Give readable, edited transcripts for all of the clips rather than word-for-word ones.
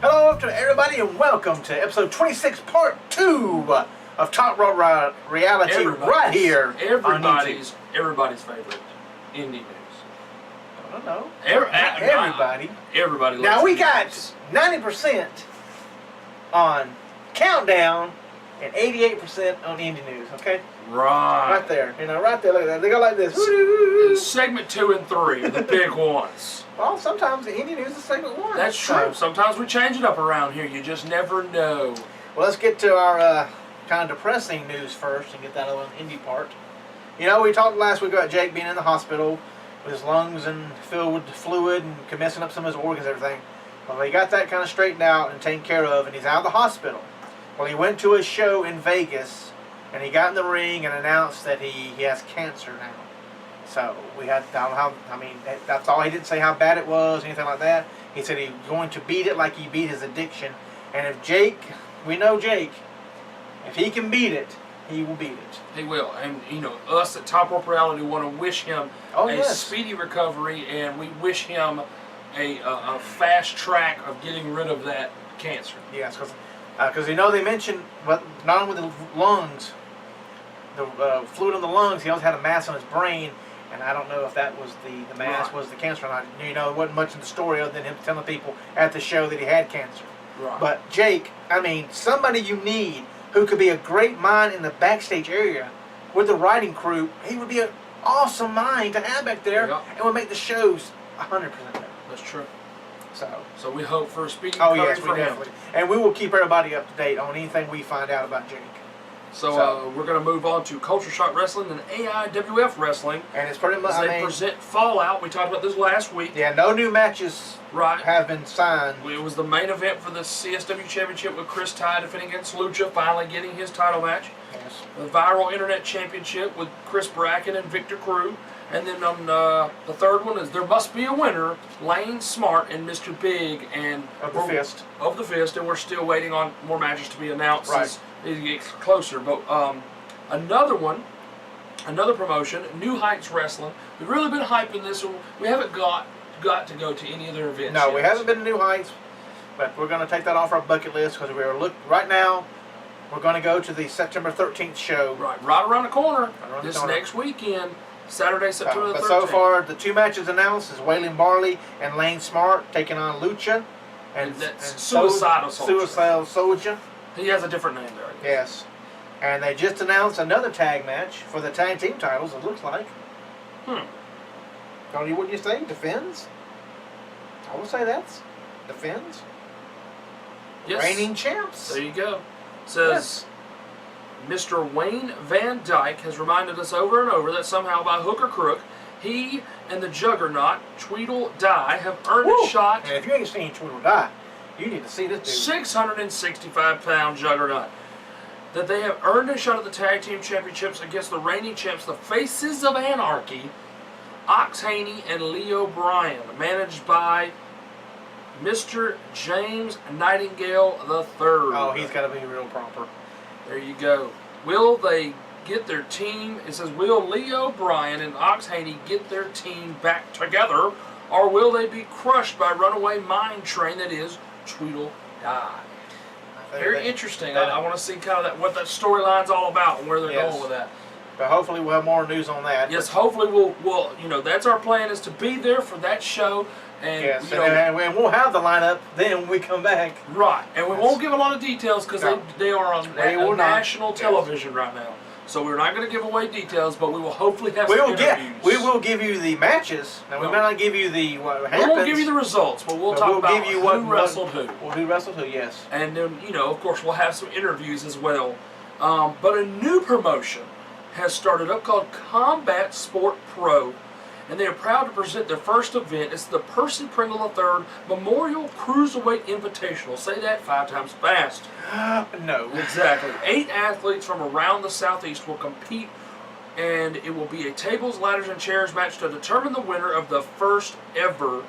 Hello to everybody and welcome to episode 26, part 2 of Top Row Reality right here on YouTube. Everybody's favorite Indy news. I don't know. Everybody. Everybody. Now we got 90% on Countdown and 88% on Indy news. Okay. Right there. Right there. Look at that. They go like this. Segment 2 and 3 are the big ones. Well, sometimes the Indy news is segment 1. That's true. Sometimes we change it up around here. You just never know. Well, let's get to our kind of depressing news first and get that on the Indy part. We talked last week about Jake being in the hospital with his lungs and filled with fluid and messing up some of his organs and everything. Well, he got that kind of straightened out and taken care of, and he's out of the hospital. Well, he went to a show in Vegas, and he got in the ring and announced that he has cancer now. So we had, that's all. He didn't say how bad it was, anything like that. He said he was going to beat it like he beat his addiction. And if Jake, we know Jake, if he can beat it, he will beat it. He will. And, us at Top Rope Reality want to wish him a speedy recovery, and we wish him a fast track of getting rid of that cancer. Yes, because they mentioned, not only the lungs, the fluid in the lungs, he also had a mass on his brain. And I don't know if that was the mass was the cancer or not. It wasn't much in the story other than him telling people at the show that he had cancer. Right. But Jake, somebody you need who could be a great mind in the backstage area with the writing crew. He would be an awesome mind to have back there, and would make the shows 100% better. That's true. So we hope for a speedy recovery for him. And we will keep everybody up to date on anything we find out about Jake. So we're going to move on to Culture Shock Wrestling and AIWF Wrestling. And it's pretty much, they present Fallout. We talked about this last week. Yeah, no new matches have been signed. It was the main event for the CSW Championship with Chris Ty defending against Lucha, finally getting his title match. Yes. The Viral Internet Championship with Chris Bracken and Victor Crew. And then on the third one is There Must Be a Winner, Lane Smart and Mr. Big and Of the Fist. And we're still waiting on more matches to be announced. Right. It gets closer, but another promotion, New Heights Wrestling. We've really been hyping this one. We haven't got to go to any of their events. No, we haven't been to New Heights, but we're going to take that off our bucket list because right now. We're going to go to the September 13th show. Right around the corner. Next weekend, Saturday, September the 13th. But so far, the two matches announced is Waylon Barley and Lane Smart taking on Lucha and Suicidal Soldier. He has a different name there. Yes. And they just announced another tag match for the tag team titles, it looks like. Tony, what do you say? Defends? I will say that's defends. Yes. Reigning champs. There you go. Says Mr. Wayne Van Dyke has reminded us over and over that somehow by hook or crook, he and the Juggernaut, Tweedle Die, have earned a shot. And if you ain't seen Tweedle Die, you need to see this dude. 665-pound Juggernaut. That they have earned a shot at the Tag Team Championships against the reigning champs, the Faces of Anarchy, Ox Haney and Leo Bryan, managed by Mr. James Nightingale III. Oh, he's got to be real proper. There you go. Will they get their team? It says, will Leo Bryan and Ox Haney get their team back together, or will they be crushed by runaway mine train that is Tweedle Die? Very interesting. I want to see kind of what that storyline's all about and where they're going with that. But hopefully we'll have more news on that. Yes, hopefully we'll that's our plan, is to be there for that show. And, and we'll have the lineup then when we come back. Right, and we won't give a lot of details because they are on national television right now. So we're not going to give away details, but we will hopefully have some interviews. We will give you the matches. Now, we might not give you what happens. We won't give you the results, but we'll talk about who wrestled who. Well, who wrestled who, yes. And then, of course, we'll have some interviews as well. But a new promotion has started up called Combat Sport Pro. And they are proud to present their first event. It's the Percy Pringle III Memorial Cruiserweight Invitational. Say that 5 times fast. No. Exactly. 8 athletes from around the Southeast will compete, and it will be a tables, ladders, and chairs match to determine the winner of the first ever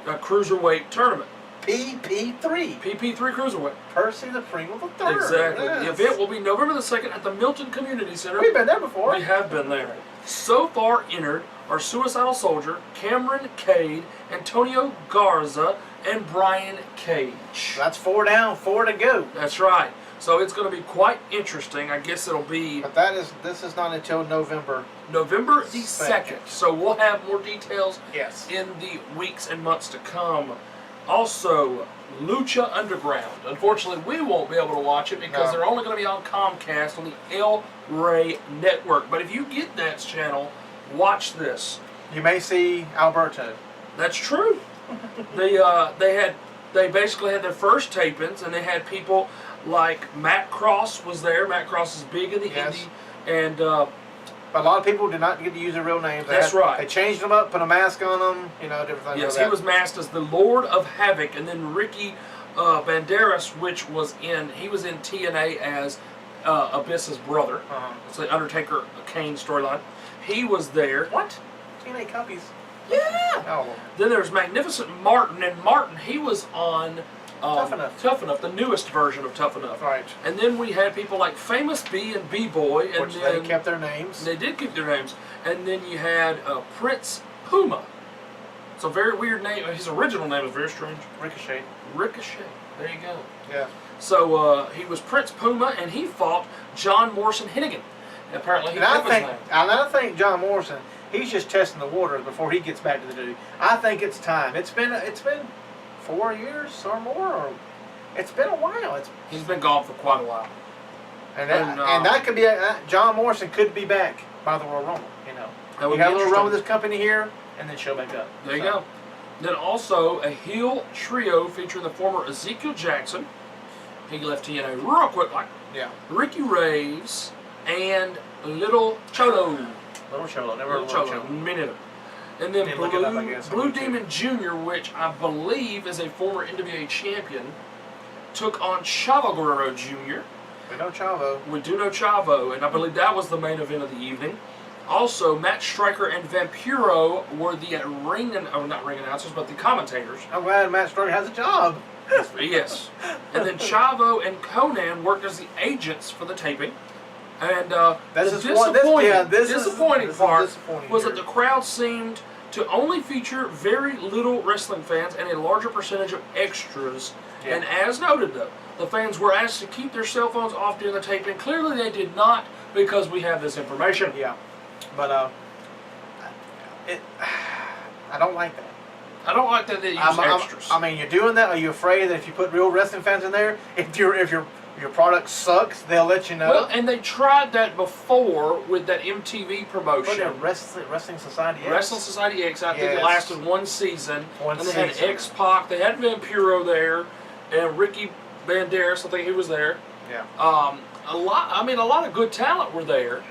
Cruiserweight tournament. PP3. PP3 Cruiserweight. Percy the Pringle III. Exactly. Yes. The event will be November the 2nd at the Milton Community Center. We've been there before. We have been there. So far entered are Suicidal Soldier, Cameron Cade, Antonio Garza, and Brian Cage. That's 4 down, 4 to go. That's right. So it's going to be quite interesting. I guess it'll be But this is not until November the 2nd. So we'll have more details Yes. in the weeks and months to come. Also, Lucha Underground. Unfortunately, we won't be able to watch it because No. they're only going to be on Comcast on the El Rey network. But if you get that channel, watch this. You may see Alberto. That's true. They basically had their first tapings, and they had people like Matt Cross was there. Matt Cross is big in the Yes. indie, and But a lot of people did not get to use their real names. That's right. They changed them up, put a mask on them, different things. yes, like he was masked as the Lord of Havoc, and then Ricky Banderas, he was in TNA as Abyss's brother. Uh-huh. It's the Undertaker Kane storyline. He was there. What? TNA copies. Yeah. Oh. Then there's Magnificent Martin, and Martin, he was on Tough Enough. Tough Enough, the newest version of Tough Enough. Right. And then we had people like Famous B and B-Boy, and Which then they kept their names. they did keep their names. And then you had Prince Puma. It's a very weird name. His original name is very strange. Ricochet. Ricochet. There you go. Yeah. So he was Prince Puma, and he fought John Morrison Hennigan. Apparently, he And kept his name. I think John Morrison, he's just testing the waters before he gets back to the duty. I think it's time. It's been 4 years or more. Or it's been a while. He's been gone for quite a while. And that could be John Morrison could be back by the Royal Rumble. That would You be have a little run interesting. with this company here, and then show back up. There you go. Then also a heel trio featuring the former Ezekiel Jackson. He left TNA real quick, like Yeah. Ricky Raves and Little Cholo. Little Cholo. Never heard Little of Little Cholo. Cholo. Me neither. And then Need to look it up, I guess, on Blue YouTube. Demon Jr., which I believe is a former NWA champion, took on Chavo Guerrero Jr. We know Chavo. We do know Chavo, and I believe that was the main event of the evening. Also, Matt Stryker and Vampiro were the not ring announcers, but the commentators. I'm glad Matt Stryker has a job. Yes. And then Chavo and Conan worked as the agents for the taping. And This the is one- this- yeah, this is- disappointing this is part disappointing was here. that the crowd seemed to only feature very little wrestling fans and a larger percentage of extras. Yeah. And as noted, though, the fans were asked to keep their cell phones off during the taping. Clearly they did not, because we have this information. Yeah. But I don't like that. I don't like that they use extras. I mean, you're doing that. Are you afraid that if you put real wrestling fans in there, if your product sucks, they'll let you know? Well, and they tried that before with that MTV promotion. But Wrestling Society X. Wrestling Society X, I think it Yes. lasted one season. One and they had season. X-Pac, they had Vampiro there, and Ricky Banderas, I think he was there. Yeah. A lot of good talent were there.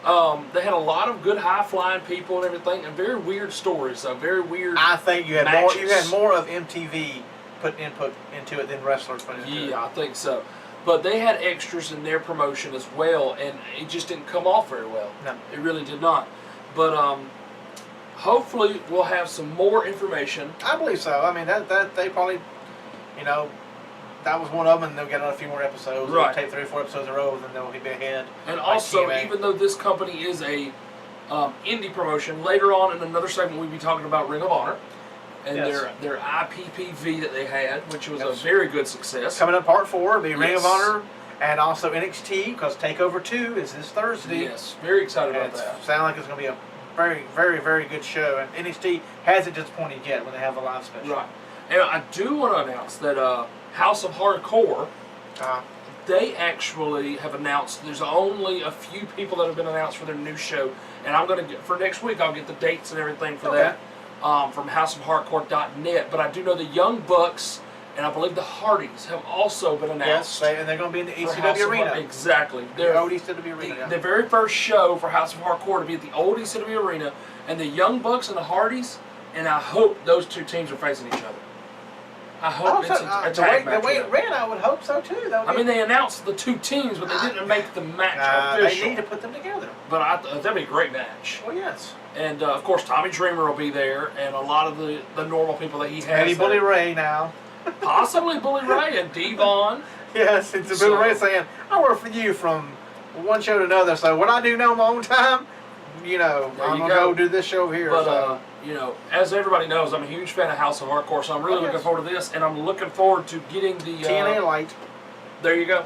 They had a lot of good high-flying people and everything, and very weird stories, though. Very weird. I think you had matches. more. You had more of MTV put input into it than wrestlers put into it. Yeah, I think so. But they had extras in their promotion as well, and it just didn't come off very well. No. It really did not. But hopefully we'll have some more information. I believe so. I mean, that they probably, that was one of them, and they'll get on a few more episodes. Right. They'll take 3 or 4 episodes in a row, and then they'll be ahead. And like also, TNA. even though this company is a indie promotion, later on in another segment we'll be talking about Ring of Honor and Yes. their IPPV that they had, which was a Yes. very good success. Coming up part 4, will be Ring of Yes. Honor, and also NXT, because TakeOver 2 is this Thursday. Yes, very excited And about that. sounds like it's going to be a very, very, very good show. And NXT hasn't disappointed yet when they have a live special. Right. And I do want to announce that House of Hardcore, they actually have announced there's only a few people that have been announced for their new show, and I'm going to get for next week. I'll get the dates and everything for Okay. that from HouseOfHardcore.net. But I do know the Young Bucks and I believe the Hardys have also been announced. Yes, and they're going to be in the for House ECW of arena. Exactly. The old ECW arena. Yeah. The very first show for House of Hardcore to be at the old ECW arena, and the Young Bucks and the Hardys, and I hope those two teams are facing each other. I hope it's a tag match. The way it ran, I would hope so too. I mean, they announced the two teams, but they didn't make the match they official. need to put them together. But that'd be a great match. Well, yes. And of course, Tommy Dreamer will be there, and a lot of the normal people that he has. Eddie Bully there. Ray now. Possibly Bully Ray and Devon. Yes, it's Bully Ray saying, "I work for you from one show to another. So what I do know in my own time, I'm gonna go do this show here." But so. you know, as everybody knows, I'm a huge fan of House of Hardcore, so I'm really looking forward to this, and I'm looking forward to getting the TNA Light. There you go.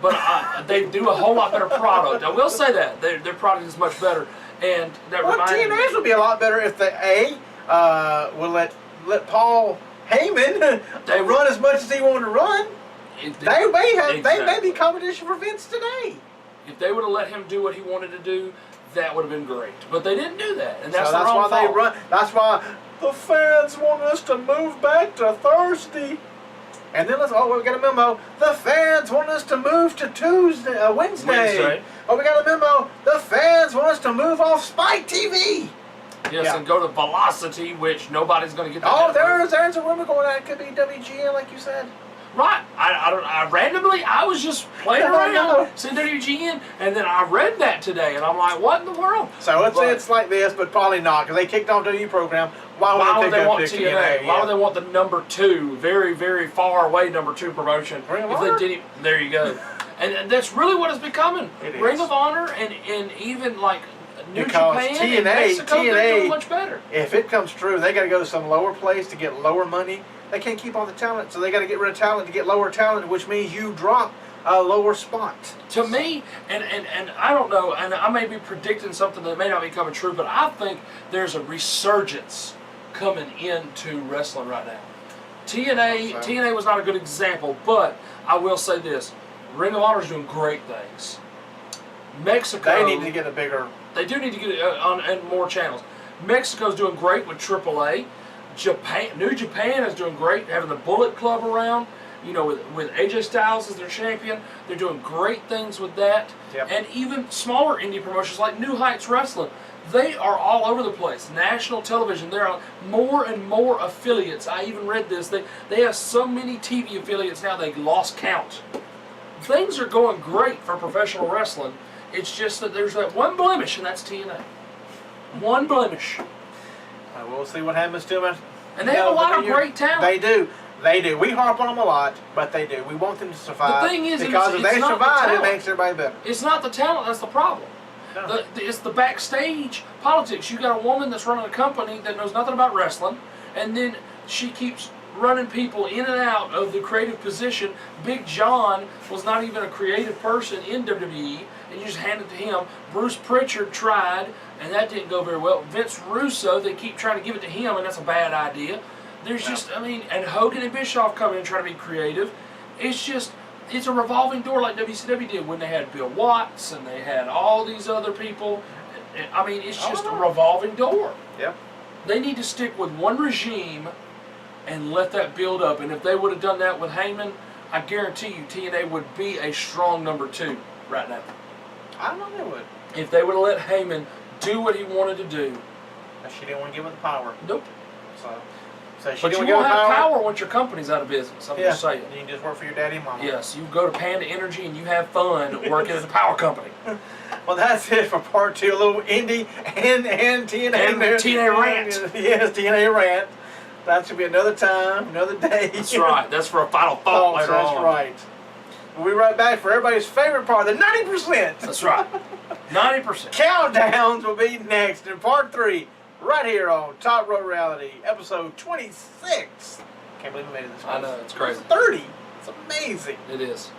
But they do a whole lot better product. I will say that their product is much better, and that reminds me. TNA's would be a lot better if they will let Paul Heyman run as much as he wanted to run. They may be competition for Vince today. If they would have let him do what he wanted to do, that would have been great. But they didn't do that, and that's why they run. That's why the fans want us to move back to Thursday. And then we got a memo. The fans want us to move to Wednesday. Oh, we got a memo. The fans want us to move off Spike TV. Yes, and go to Velocity, which nobody's going to get. Oh, there's a rumor going on. It could be WGN, like you said. Right. I randomly, I was just playing around, saying WGN, and then I read that today, and I'm like, what in the world? So it's like this, but probably not, because they kicked off the program. Why would they want TNA? Why would they want the number 2, very, very far away number 2 promotion? Ring of Honor? There you go. and that's really what it's becoming. Ring of Honor and even like New Japan and Mexico, they're doing much better. If it comes true, they got to go to some lower place to get lower money. They can't keep all the talent, so they got to get rid of talent to get lower talent, which means you drop a lower spot. To me, and I don't know, and I may be predicting something that may not be coming true, but I think there's a resurgence coming into wrestling right now. TNA was not a good example, but I will say this: Ring of Honor is doing great things. Mexico, they need to get a bigger. They do need to get it on and more channels. Mexico's doing great with AAA. New Japan is doing great, having the Bullet Club around. You know, with AJ Styles as their champion, they're doing great things with that. Yep. And even smaller indie promotions like New Heights Wrestling, they are all over the place. National television, there are more and more affiliates. I even read this. They have so many TV affiliates now they lost count. Things are going great for professional wrestling. It's just that there's that one blemish, and that's TNA. One blemish. We'll see what happens to them. And they have a lot of great talent. They do. They do. We harp on them a lot, but they do. We want them to survive. The thing is, because if they survive, it makes everybody better. It's not the talent that's the problem. No. It's the backstage politics. You got a woman that's running a company that knows nothing about wrestling, and then she keeps running people in and out of the creative position. Big John was not even a creative person in WWE, and you just hand it to him. Bruce Pritchard tried, and that didn't go very well. Vince Russo, they keep trying to give it to him, and that's a bad idea. There's just, and Hogan and Bischoff come in and try to be creative. It's a revolving door like WCW did when they had Bill Watts and they had all these other people. I mean, it's just a revolving door. Yep. They need to stick with one regime and let that build up. And if they would have done that with Heyman, I guarantee you TNA would be a strong number 2 right now. I don't know they would. If they would have let Heyman do what he wanted to do. But she didn't want to give him the power. Nope. So she but you won't have power once your company's out of business. I'm just saying. You can just work for your daddy and mama. Yes, you go to Panda Energy and you have fun working at a power company. Well, that's it for part 2. A little Indy and TNA. And TNA rant. Yes, TNA rant. That should be another time, another day. That's right. That's for a final thought later on. That's right. We'll be right back for everybody's favorite part, the 90%. That's right. 90%. Countdowns will be next in part 3, right here on Top Row Reality, episode 26. Can't believe we made it this far. I know, it's crazy. It's 30. It's amazing. It is.